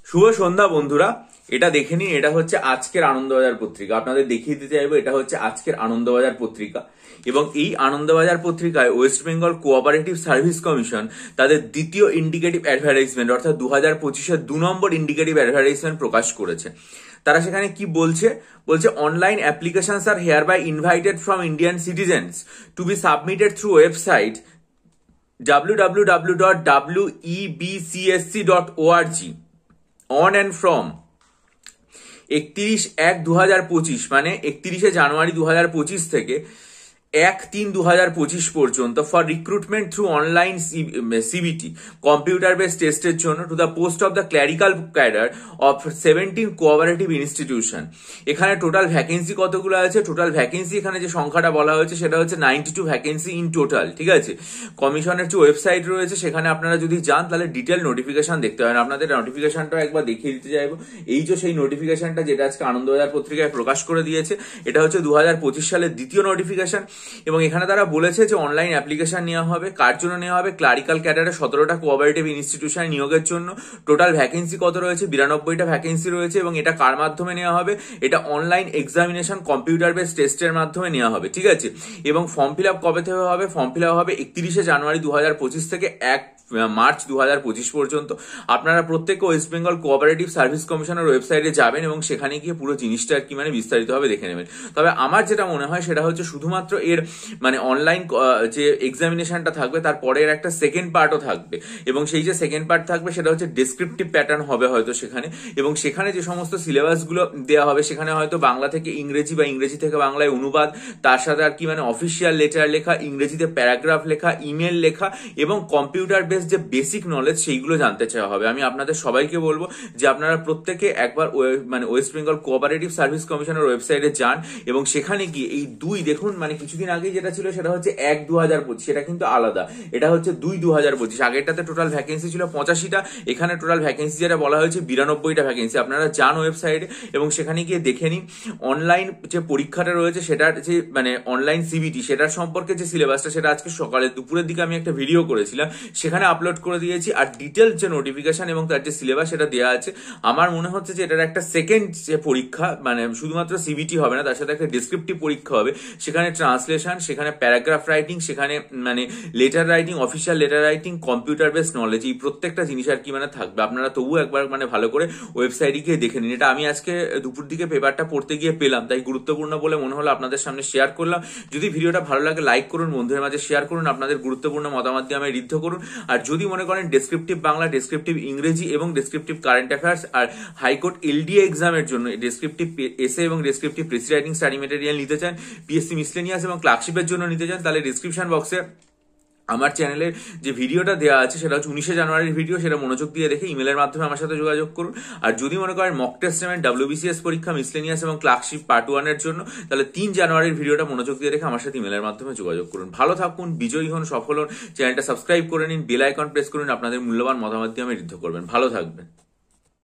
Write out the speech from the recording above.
শুভ সন্ধ্যা বন্ধুরা। এটা দেখে নিন, এটা হচ্ছে আজকের আনন্দবাজার পত্রিকা। আপনাদের দেখিয়ে দিতে চাইবো, এটা হচ্ছে আজকের আনন্দবাজার পত্রিকা। এবং এই আনন্দবাজার পত্রিকায় West Bengal cooperative service commission তাদের দ্বিতীয় ইন্ডিকেটিভ অ্যাডভার্টাইজমেন্ট অর্থাৎ 2025-এর 2 নম্বর ইন্ডিকেটিভ অ্যাডভার্টাইজমেন্ট প্রকাশ করেছে। তারা সেখানে কি বলছে, online applications are hereby invited from Indian citizens to be submitted through website www.webcsc.org on and from 31/1/2025 মানে 31শে জানুয়ারি 2025 থেকে 1/3/2025 পর্যন্ত for recruitment through online CBT computer base টেস্টের জন্য to the post of the clerical cadre of 17 cooperative institution. এখানে total vacancy কতগুলো আছে? Total vacancy এখানে যে সংখ্যাটা বলা হয়েছে সেটা হচ্ছে 92 ভ্যাকেন্সি ইন টোটাল। ঠিক আছে, কমিশনের যে ওয়েবসাইট রয়েছে সেখানে আপনারা যদি যান তাহলে ডিটেল নোটিফিকেশন দেখতে পারেন। আপনাদের নোটিফিকেশনটা একবার দেখিয়ে দিতে চাইবো। এই যে সেই নোটিফিকেশনটা যেটা আজকে আনন্দবাজার পত্রিকায় প্রকাশ করে দিয়েছে, এটা হচ্ছে 2025 সালের দ্বিতীয় নোটিফিকেশন। এবং এখানে তারা বলেছে যে অনলাইন অ্যাপ্লিকেশন নেওয়া হবে। কার জন্য নেওয়া হবে? ক্লারিক্যাল ক্যাডারে 17টা কোঅপারেটিভ ইনস্টিটিউশন নিয়োগের জন্য। টোটাল ভ্যাকেন্সি কত রয়েছে? 92টা ভ্যাকেন্সি রয়েছে। এবং এটা কার মাধ্যমে নেওয়া হবে? এটা অনলাইন এক্সামিনেশন কম্পিউটার বেস টেস্টের মাধ্যমে নেওয়া হবে। ঠিক আছে, এবং ফর্ম ফিল আপ কবে থেকে হবে? ফর্ম ফিল আপ হবে 31শে জানুয়ারি 2025 থেকে 1 মার্চ 2025 পর্যন্ত। আপনারা প্রত্যেকে ওয়েস্ট বেঙ্গল কোঅপারেটিভ সার্ভিস কমিশনের ওয়েবসাইটে যাবেন এবং সেখানে গিয়ে পুরো জিনিসটা কি বিস্তারিতভাবে দেখে নেবেন। তবে আমার যেটা মনে হয় সেটা হচ্ছে শুধুমাত্র এর অনলাইন যে এক্সামিনেশনটা থাকবে তারপরে এর একটা সেকেন্ড পার্টও থাকবে। এবং সেই যে সেকেন্ড পার্ট থাকবে সেটা হচ্ছে ডেসক্রিপটিভ প্যাটার্ন হবে হয়তো সেখানে। এবং সেখানে যে সমস্ত সিলেবাস গুলো দেওয়া হবে সেখানে হয়তো বাংলা থেকে ইংরেজি বা ইংরেজি থেকে বাংলায় অনুবাদ, তার সাথে আর কি অফিসিয়াল লেটার লেখা, ইংরেজিতে প্যারাগ্রাফ লেখা, ইমেল লেখা এবং কম্পিউটার যে বেসিক নলেজ সেইগুলো জানতে চাওয়া হবে। আমি আপনাদের সবাইকে বলবো যে আপনারা প্রত্যেকে একবার ওয়েস্ট বেঙ্গল কোঅপারেটিভ সার্ভিস কমিশনের ওয়েবসাইটে যান এবং সেখানে গিয়ে এই দেখুন কিছুদিন আগে যেটা ছিল সেটা হচ্ছে 1/2025, সেটা কিন্তু আলাদা। এটা হচ্ছে 2/2025। আগেরটাতে টোটাল ভ্যাকেন্সি ছিল 85টা, এখানে টোটাল ভ্যাকেন্সি যেটা বলা হয়েছে 92টা ভ্যাকেন্সি। আপনারা যান ওয়েবসাইটে এবং সেখানে গিয়ে দেখে নিন অনলাইন যে পরীক্ষাটা রয়েছে সেটার যে অনলাইন সিবিটি সেটার সম্পর্কে যে সিলেবাসটা, সেটা আজকে সকালে দুপুরের দিকে আমি একটা ভিডিও করেছিলাম, সেখানে আপলোড করে দিয়েছি। আর ডিটেলস যে নোটিফিকেশন এবং তার যে সিলেবাস সেটা দেওয়া আছে। আমার মনে হচ্ছে যে এটার একটা সেকেন্ড যে পরীক্ষা, শুধুমাত্র সিবিটি হবে না, তার সাথে একটা ডেসক্রিপটিভ পরীক্ষা হবে। সেখানে ট্রান্সলেশন, সেখানে প্যারাগ্রাফ রাইটিং, সেখানে letter writing, official letter writing, computer base knowledge, এই প্রত্যেকটা জিনিস আর কি থাকবে। আপনারা তবু একবার ভালো করে ওয়েবসাইটে গিয়ে দেখে নিন। এটা আমি আজকে দুপুর দিকে পেপারটা পড়তে গিয়ে পেলাম, তাই গুরুত্বপূর্ণ বলে মনে হলো আপনাদের সামনে শেয়ার করলাম। যদি ভিডিওটা ভালো লাগে লাইক করুন, বন্ধুদের মাঝে শেয়ার করুন, আপনাদের গুরুত্বপূর্ণ মতামত দিয়ে আমায় ঋদ্ধ করুন। আর যদি মনে করেন ডেসক্রিপটিভ বাংলা, ডেসক্রিপটিভ ইংরেজি এবং ডেসক্রিপটিভ কারেন্ট অ্যাফেয়ার্স আর হাইকোর্ট এলডিএ এক্সামের জন্য ডেসক্রিপটিভ এসে এবং descriptive precis writing study material নিতে চান, পিএসসি মিসলেনিয়াস এবং ক্লার্কশিপের জন্য নিতে চান, তাহলে ডিসক্রিপশন বক্সে আমার চ্যানেলের যে ভিডিওটা দেওয়া আছে সেটা হচ্ছে 19শে জানুয়ারির ভিডিও, সেটা মনোযোগ দিয়ে দেখে ইমেলের মাধ্যমে আমার সাথে যোগাযোগ করুন। আর যদি মনে করেন মক টেস্ট নেবেন WBCS পরীক্ষা, মিসলেনিয়াস এবং ক্লার্কশিপ পার্ট 1 এর জন্য, তাহলে 3 জানুয়ারির ভিডিওটা মনোযোগ দিয়ে দেখে আমার সাথে ইমেলের মাধ্যমে যোগাযোগ করুন। ভালো থাকুন, বিজয়ী হন, সফল হন। চ্যানেলটা সাবস্ক্রাইব করে নিন, বেল আইকন প্রেস করুন, আপনাদের মূল্যবান মতামত দিয়ে আমি ঋদ্ধ করবেন। ভালো থাকবেন।